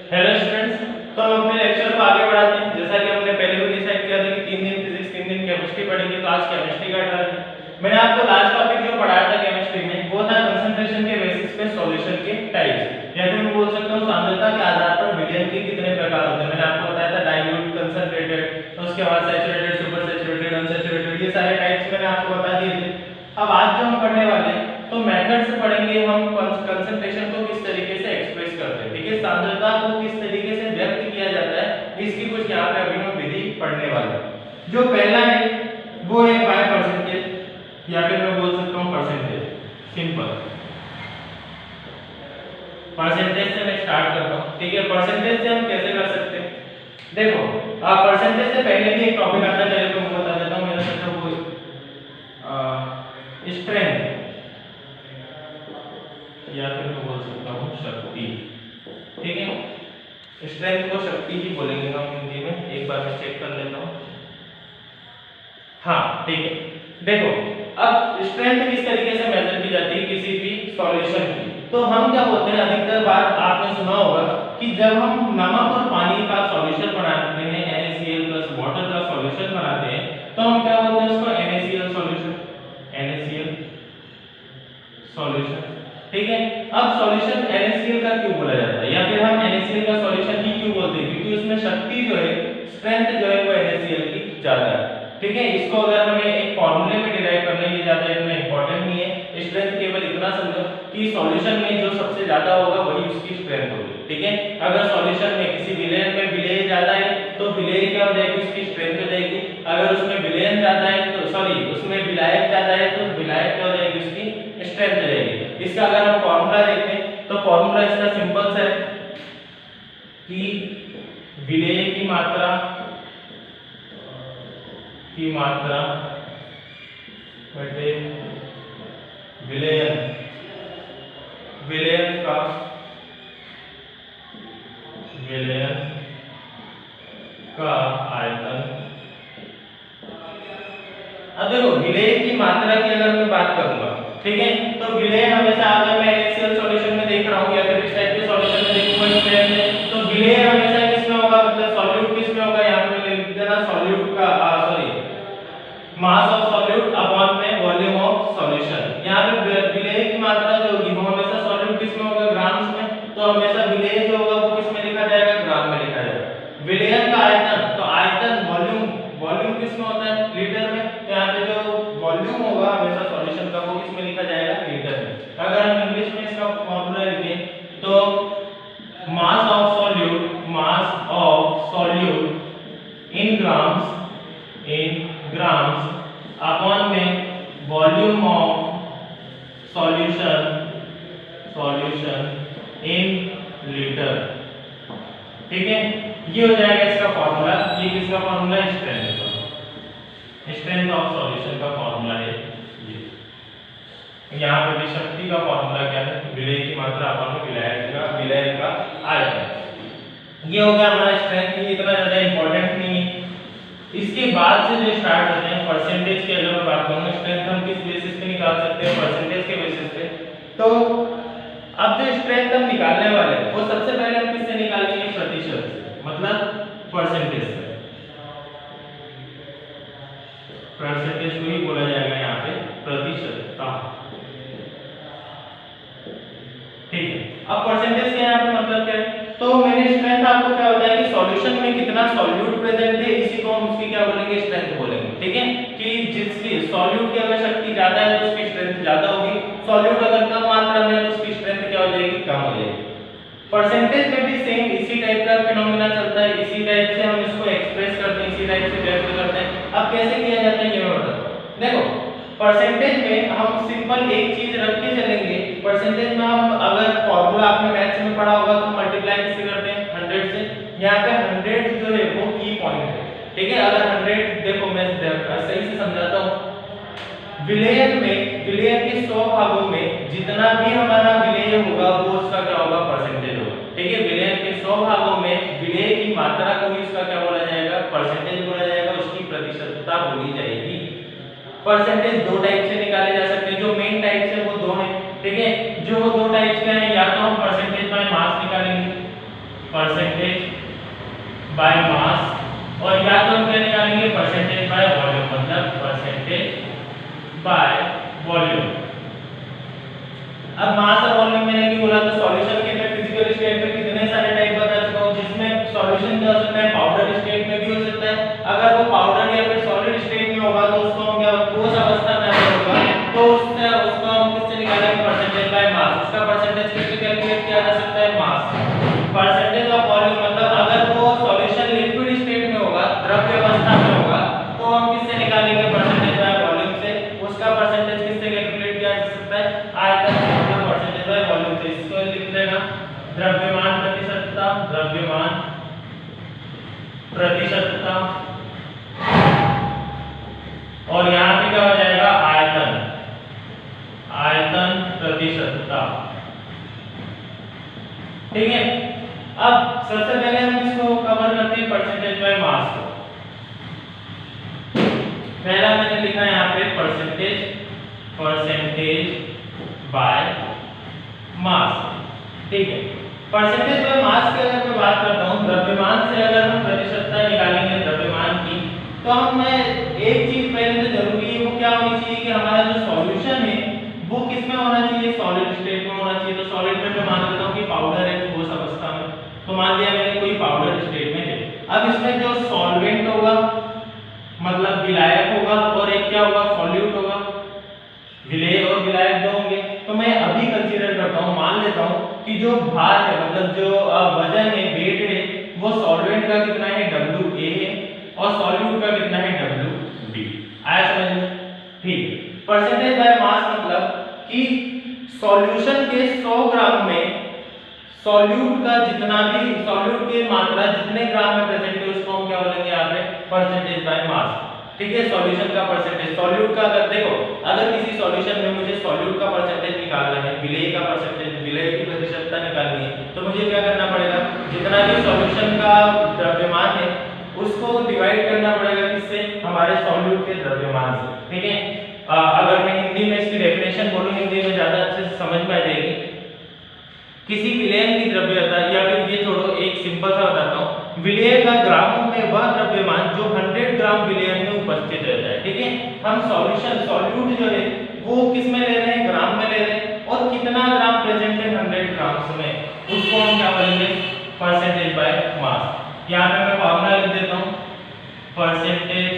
Hello students, तो हम अपने लेक्चर को आगे बढ़ाते हैं। जैसा कि हमने पहले भी डिसाइड किया था कि 3 दिन फिजिक्स 3 दिन केमिस्ट्री पढ़ेंगे, तो आज केमिस्ट्री का टर्न है। मैंने आपको लास्ट टॉपिक जो पढ़ाया था केमिस्ट्री में वो था कंसंट्रेशन के बेसिस पे सॉल्यूशन के टाइप्स, या फिर मैं बोल सकता हूँ सांद्रता के आधार पर विलयन के कितने प्रकार होते हैं। मैंने आपको बताया था डाइल्यूट, कंसंट्रेटेड, उसके बाद सैचुरेटेड, सुपर सैचुरेटेड, अनसैचुरेटेड, ये सारे टाइप्स मैंने आपको बता दिए थे। अब आज जो हम पढ़ने वाले हैं तो मेथड से पढ़ेंगे हम कंसंट्रेशन को किस तरीके से एक्सप्रेस करते हैं, ठीक है, सांद्रता को किस तरीके से व्यक्त किया जाता है, इसकी कुछ यहाँ पे अभी हम विधि पढ़ने वाले हैं। जो पहला है वो है बाय परसेंटेज, या फिर मैं बोल सकता हूँ परसेंटेज। सिंपल परसेंटेज से मैं स्टार्ट करता हूँ, ठीक है। परसेंटेज से हम कैसे कर सकते हैं, देखो परसेंटेज से पहले भी एक टॉपिक आता है, चलिए मैं बता देता हूँ। मेरा मतलब वो स्ट्रेंथ, या फिर मैं बोल सकता हूँ शक्ति, ठीक है। स्ट्रेंथ को शक्ति ही बोलेंगे हम हिंदी में। एक बार मैं चेक कर लेता हूँ। हाँ ठीक है, देखो अब स्ट्रेंथ किस तरीके से मेजर की जाती है किसी भी सॉल्यूशन की, तो हम क्या बोलते हैं, अधिकतर बार आपने सुना होगा कि जब हम नमक और पानी का सॉल्यूशन बनाते हैं, NaCl प्लस वाटर का सॉल्यूशन बनाते हैं, तो हम क्या बोलते हैं उसको NaCl सॉल्यूशन, NaCl सॉल्यूशन, ठीक है। अब सॉल्यूशन NaCl का क्यों बोला जाता है, या फिर हम NaCl का सॉल्यूशन ही क्यों बोलते हैं, क्योंकि उसमें शक्ति जो है, स्ट्रेंथ जो है वो NaCl की ज्यादा है, ठीक है। इसको अगर हमें एक फॉर्मूले में डिराइव करना है, ये ज्यादा इतना इंपॉर्टेंट नहीं है। स्ट्रेंथ केवल इतना समझो कि सॉल्यूशन में जो सबसे ज्यादा होगा वही उसकी स्ट्रेंथ होगी, ठीक है। अगर सॉल्यूशन में किसी विलेयन में विलेय ज्यादा है तो विलेय क्या हो जाएगी, उसकी स्ट्रेंथ हो जाएगी। अगर उसमें विलेयन ज्यादा है तो सॉरी उसमें विलायक ज्यादा है तो विलायक क्या हो जाएगी, उसकी स्ट्रेंथ हो जाएगी। इसका अगर हम फॉर्मूला देखें तो फॉर्मूला इसका सिंपल सा है कि विलेय की मात्रा बटे विलयन का आयतन। अब देखो विलेय की मात्रा की अगर मैं बात करूंगा, ठीक है, तो विलेय हमेशा अगर मैं NaCl सॉल्यूशन में देख रहा हूं या फिर इस टाइप के सॉल्यूशन में देखूंगा स्ट्रेंथ में, तो विलेय हमेशा किसमें होगा, मतलब सॉल्यूट किसमें होगा, यहां पे लिख देना सॉल्यूट का मास ऑफ सॉल्यूट अपॉन में वॉल्यूम ऑफ सॉल्यूशन। यहाँ पे विलेय की मात्रा जो होगी वो हमेशा सॉल्यूट किसमें होगा, ग्राम्स में, तो हमेशा विलेय जो होगा वो किसमें लिखा जाएगा, ग्राम में लिखा जाएगा। विलेयन का आयतन, तो आयतन वॉल्यूम किसमें होता है, लीटर में, तो यहाँ पे जो वॉल्यूम होगा हमेशा सॉल्यूशन का वो किसमें लिखा जाएगा, लीटर में। अगर हम इंग्लिश में इसका फॉर्मूला लिखें तो mass of solute in grams upon में volume of solution in litre, ठीक है। ये हो जाएगा इसका फॉर्मूला। ये किसका फॉर्मूला है, स्ट्रेंथ ऑफ सॉल्यूशन का फॉर्मूला है ये। यहाँ पे भी शक्ति का फॉर्मूला क्या है, विलेय की मात्रा अपॉन में विलयन का आयतन। ये हो गया हमारा स्ट्रेंथ। ये इतना ज्यादा इंपॉर्टेंट नहीं है। इसके बाद से जो स्टार्ट होते हैं परसेंटेज की, अगर मैं बात करूँ स्ट्रेंथ हम किस बेसिस पे निकाल सकते हैं, परसेंटेज के बेसिस पे। तो अब जो स्ट्रेंथ हम निकालने वाले हैं वो सबसे पहले हम किससे निकालेंगे, प्रतिशत से, मतलब परसेंटेज से। परसेंटेज को ही बोला जाएगा यहाँ पे प्रतिशतता, ठीक है। अब परसेंटेज के यहाँ पे मतलब क्या है, तो मेरी स्ट्रेंथ आपको क्या होता है कि सॉल्यूशन में कितना सॉल्यूट प्रेजेंट है, इसी को हम उसकी क्या बोलेंगे, स्ट्रेंथ बोलेंगे, ठीक है। कि जिसकी सॉल्यूट की अगर शक्ति ज्यादा है तो उसकी स्ट्रेंथ ज्यादा होगी, सॉल्यूट अगर कम मात्रा में है तो उसकी स्ट्रेंथ क्या हो जाएगी, कम हो जाएगी। परसेंटेज में भी सेम इसी टाइप का फिनोमेना चलता है, इसी टाइप से हम इसको एक्सप्रेस करते हैं, इसी टाइप से व्यक्त करते हैं। अब कैसे किया जाता है ये मैं बताता हूं। देखो परसेंटेज में हम सिंपल एक चीज रख के चलेंगे। परसेंटेज में हम अगर फॉर्मूला आपने मैथ्स में पढ़ा होगा तो मल्टीप्लाई किससे करते हैं, 100 से। यहाँ पे 100 जो है वो की पॉइंट है, ठीक है। अगर 100 देखो मैं सही से समझाता हूँ, विलेयन के 100 भागों में जितना भी हमारा विलेय होगा वो उसका क्या होगा, परसेंटेज होगा, ठीक है। विलेयन के 100 भागों में विलेय की मात्रा को ही उसका क्या बोला जाएगा, परसेंटेज बोला जाएगा, उसकी प्रतिशतता बोली जाएगी। परसेंटेज दो टाइप से निकाले जा सकते हैं, जो मेन टाइप है वो दो हैं, ठीक है। जो दो टाइप्स के हैं, या तो हम परसेंटेज बाय मास निकालेंगे, परसेंटेज बाय मास, और या तो हम क्या निकालेंगे परसेंटेज बाय वॉल्यूम, मतलब परसेंटेज बाय वॉल्यूम। अब मास और वॉल्यूम मैंने क्या बोला था, सॉल्यूशन के मैं फिजिकल स्टेट में कितने सारे टाइप बता चुका हूं, जिसमें सॉल्यूशन क्या हो सकता है, पाउडर स्टेट में भी हो सकता है। अगर वो पाउडर या फिर सॉलिड स्टेट में होगा तो उसको हम क्या, ठोस अवस्था में होगा तो उसको हम किससे निकालेंगे, परसेंटेज बाय मास। उसका परसेंटेज कैसे कैलकुलेट किया जा सकता है, मास परसेंटेज ऑफ वॉल्यूम, मतलब अगर वो सॉल्यूशन लिक्विड स्टेट में होगा, द्रव्य अवस्था में होगा, तो हम किससे निकालेंगे, परसेंटेज बाय वॉल्यूम से। उसका परसेंटेज किससे कैलकुलेट किया जा सकता है, आयतन से, मतलब परसेंटेज बाय वॉल्यूम से। इसको लिख लेना द्रव्यमान प्रतिशतता, द्रव्यमान प्रतिशतता, और यहाँ पे क्या हो जाएगा, आयतन, आयतन प्रतिशतता। ठीक है, अब सबसे पहले हम इसको कवर करते हैं परसेंटेज बाय मास को। पहला मैंने लिखा है यहाँ पे परसेंटेज, परसेंटेज बाय मास। ठीक है, परसेंटेज बाय मास की अगर मैं बात करता हूँ, द्रव्यमान से अगर हम प्रतिशतता निकालेंगे द्रव्यमान की, तो हमें एक चीज पहले तो जरूरी है, वो क्या होनी चाहिए कि हमारा जो सॉल्यूशन है वो किसमें होना चाहिए, सॉलिड स्टेट में होना चाहिए। तो सॉलिड में मैं मान लेता हूँ कि पाउडर है ठोस अवस्था में, तो मान लिया मैंने कोई पाउडर स्टेट में है। अब इसमें जो सॉल्वेंट होगा मतलब विलायक होगा, और एक क्या होगा, सॉल्यूट होगा। विलेय और विलायक दो होंगे। तो मैं अभी कंसीडर करता हूँ, मान लेता हूँ कि जो भार है, मतलब जो वजन है, वेट है, वो सॉल्वेंट का कितना है, WA है, और सॉल्यूट का कितना है, WB। आया समझ में? ठीक। परसेंटेज बाय मास मतलब कि सॉल्यूशन के 100 ग्राम में सॉल्यूट का जितना भी, सॉल्यूट की मात्रा जितने ग्राम में प्रेजेंट है उसको हम क्या बोलेंगे यहाँ पे, परसेंटेज बाय मास। ठीक है, सॉल्यूशन का परसेंटेज, सॉल्यूट का अगर देखो, अगर किसी सॉल्यूशन में मुझे सॉल्यूट का परसेंटेज निकालना है, विलेय का परसेंटेज, विलेय की प्रतिशतता निकालनी है, तो मुझे क्या करना पड़ेगा, जितना भी सॉल्यूशन का द्रव्यमान है उसको डिवाइड करना पड़ेगा किससे, हमारे सॉल्यूट के द्रव्यमान से। ठीक है, अगर मैं हिंदी में इसकी डेफिनेशन बोलूं, हिंदी में ज्यादा अच्छे से समझ में आ जाएगी। किसी विलेय की द्रव्यता, या फिर ये छोड़ो, एक सिंपल सा बताता हूँ, विलेय का ग्रामों में वह द्रव्यमान जो 100 ग्राम विलेय में उपस्थित रहता है। ठीक है, हम सॉल्यूशन, सॉल्यूट जो है वो किस में ले रहे हैं, ग्राम में ले रहे हैं, और कितना ग्राम प्रेजेंट है 100 ग्राम्स में, उसको हम क्या बोलेंगे, परसेंटेज बाय मास। यहाँ पे मैं फॉर्मूला लिख देता हूँ, percentage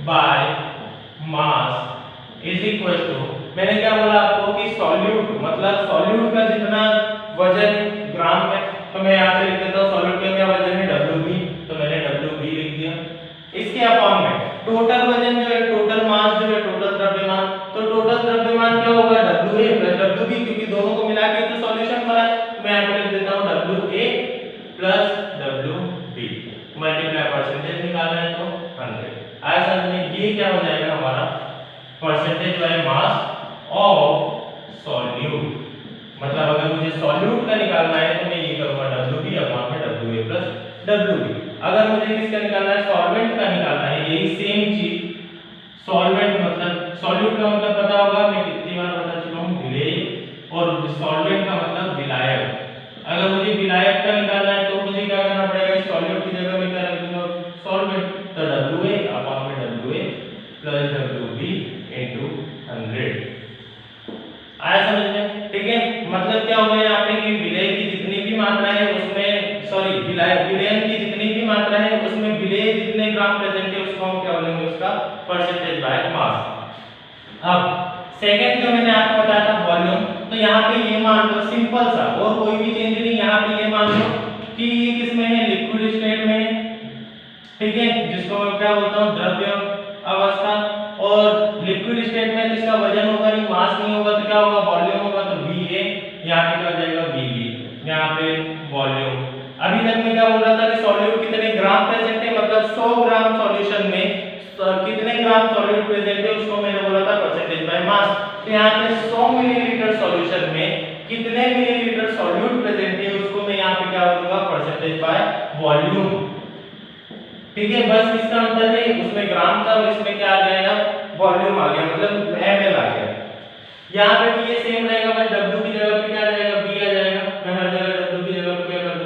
by mass is equal to, मैंने क्या बोला आपको कि सॉल्यूट, मतलब सॉल्यूट का जितना वजन ग्राम में, तो मैं यहाँ से लिख देता हूँ सॉल्यूट का क्या वजन है, WB, तो मैंने WB लिख दिया। इसके अपॉन में टोटल वजन जो है, टोटल मास जो है, टोटल द्रव्यमान, तो टोटल द्रव्यमान क्या होगा, WA प्लस WB, क्योंकि दोनों को मिला के तो सॉल्यूशन बना है। मैं यहाँ पे लिख देता हूँ WA plus WB, multiply percentage निकालना है तो 100। आया समझ में? ये क्या हो जाएगा हमारा percentage by mass of solute. मतलब अगर मुझे सॉल्यूट का निकालना है तो मैं ये करूंगा WB अपॉन में WA प्लस WB। अगर मुझे किसका निकालना है, सॉल्वेंट का निकालना है, यही सेम चीज, सॉल्वेंट मतलब सॉल्यूट का मतलब पता होगा, मैं कितनी बार बता चुका हूँ, विलेय, और सॉल्वेंट का मतलब विलायक। अगर मुझे विलायक का निकालना है तो मुझे क्या करना पड़ेगा, सॉल्यूट की जगह में क्या रख दूंगा, सॉल्वेंट, तो WA अपॉन में WA प्लस WB इनटू 100। आया समझ में? ठीक है, मतलब क्या होगा यहाँ पे कि विलेय की जितनी भी मात्रा है उसमें, सॉरी, विलेयन की जितनी भी मात्रा है उसमें विलेय जितने ग्राम प्रेजेंट है उसको हम क्या बोलेंगे, उसका परसेंटेज बाय मास। अब सेकंड जो मैंने आपको बताया था वॉल्यूम, तो यहाँ पे ये मान लो सिंपल सा, और कोई भी चेंज नहीं, यहाँ पे ये मान लो कि ये किसमें है, लिक्विड स्टेट में है। ठीक है, जिसको मैं क्या बोलता हूँ, द्रव्य अवस्था, और लिक्विड स्टेट में जिसका वजन होगा नहीं, मास नहीं होगा, तो क्या होगा, वॉल्यूम होगा, तो VA, यहाँ पे क्या हो जाएगा, VB, यहाँ पे वॉल्यूम। अभी तक मैं क्या बोल रहा था कि सॉल्यूट कितने ग्राम प्रेजेंट है, मतलब 100 ग्राम सॉल्यूशन में कितने ग्राम सॉल्यूट प्रेजेंट है उसको मैंने बोला था परसेंटेज बाय मास। तो यहाँ पे 100 मिलीलीटर सॉल्यूशन में कितने मिलीलीटर सॉल्यूट प्रेजेंट है उसको मैं यहाँ पे क्या बोलूंगा, परसेंटेज बाय वॉल्यूम। ठीक है, बस इसका अंतर है, उसमें ग्राम था और इसमें क्या आ जाएगा, वॉल्यूम आ गया, मतलब ml आ गया। यहाँ पे भी ये सेम रहेगा, बस W की जगह पे क्या आ जाएगा, B आ जाएगा। मैं हर जगह W की जगह पे क्या कर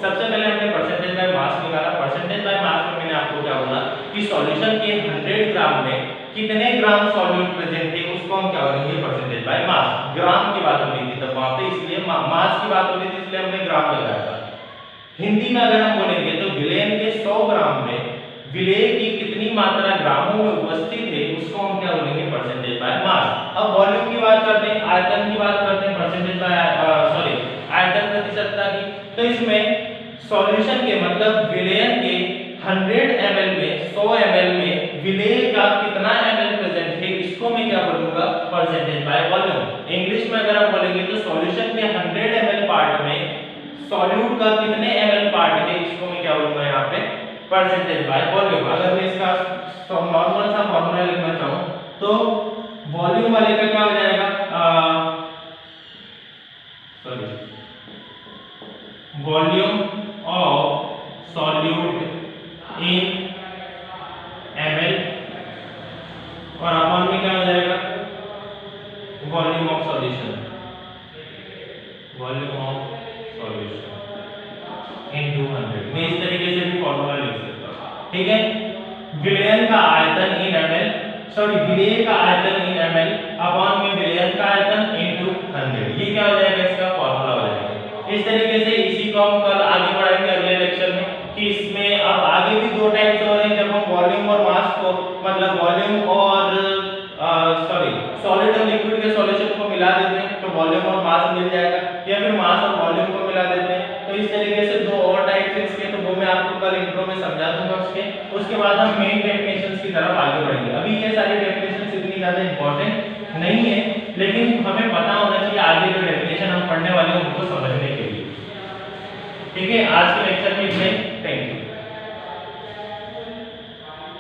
सबसे पहले हमने परसेंटेज बाय मास निकाला। परसेंटेज बाय मास में मैंने आपको क्या बोला कि सॉल्यूशन के 100 ग्राम में कितने ग्राम सॉल्यूट प्रेजेंट थे उसको हम क्या बोलेंगे परसेंटेज बाय मास। ग्राम की बात हो रही थी तब वहां पे, इसलिए मास की बात हो रही थी इसलिए हमने ग्राम लगाया था। हिंदी में अगर हम बोलेंगे तो विलेन के 100 ग्राम में विलेय की कितनी मात्रा ग्रामों में उपस्थित है उसको हम क्या बोलेंगे परसेंटेज बाय मास। अब वॉल्यूम की बात करते हैं, आयतन की बात करते हैं, परसेंटेज बाय आयतन प्रतिशतता की। तो इसमें सॉल्यूशन के मतलब विलेयन के 100 ml में 100 ml में विलेय का कितना ml प्रेजेंट है इसको मैं क्या बोलूंगा परसेंटेज बाय वॉल्यूम। इंग्लिश में अगर हम बोलेंगे तो सॉल्यूशन के 100 ml पार्ट में सॉल्यूट का कितने ml पार्ट है इसको मैं क्या बोलूंगा यहाँ पे परसेंटेज बाय वॉल्यूम। अगर मैं इसका नॉर्मल सा फॉर्मूला लिखना चाहूं तो वॉल्यूम वाले का क्या हो जाएगा volume of solute in ml और अपॉन में क्या हो जाएगा volume of solution, volume of solution into 100। मैं इस तरीके से भी फॉर्मूला लिख सकता हूं, ठीक है। विलेयन का आयतन इन ml, विलेय का आयतन इन ml अपॉन में विलेयन का आयतन इनटू 100, ये क्या हो जाएगा इसका फॉर्मूला हो जाएगा। इस तरीके से इसी को हम कल आगे बढ़ाएंगे अगले लेक्चर में कि इसमें अब आगे भी दो टाइप्स हो रहे हैं जब हम वॉल्यूम और मास को मतलब वॉल्यूम और सॉलिड और लिक्विड के सॉल्यूशन को मिला देते हैं तो वॉल्यूम और मास मिल जाएगा, या फिर मास और वॉल्यूम को मिला देते हैं। तो इस तरीके से दो और टाइप्स हैं इसके, तो वो मैं आपको कल इंट्रो में समझा दूंगा उसके बाद हम मेन डेफिनेशंस की तरफ आगे बढ़ेंगे। अभी ये सारी डेफिनेशंस इतनी ज्यादा इंपॉर्टेंट नहीं है, लेकिन हमें पता होना चाहिए आगे जो डेफिनेशन हम पढ़ने वाले हैं उनको समझने के लिए, ठीक है। आज के लेक्चर में इतना ही।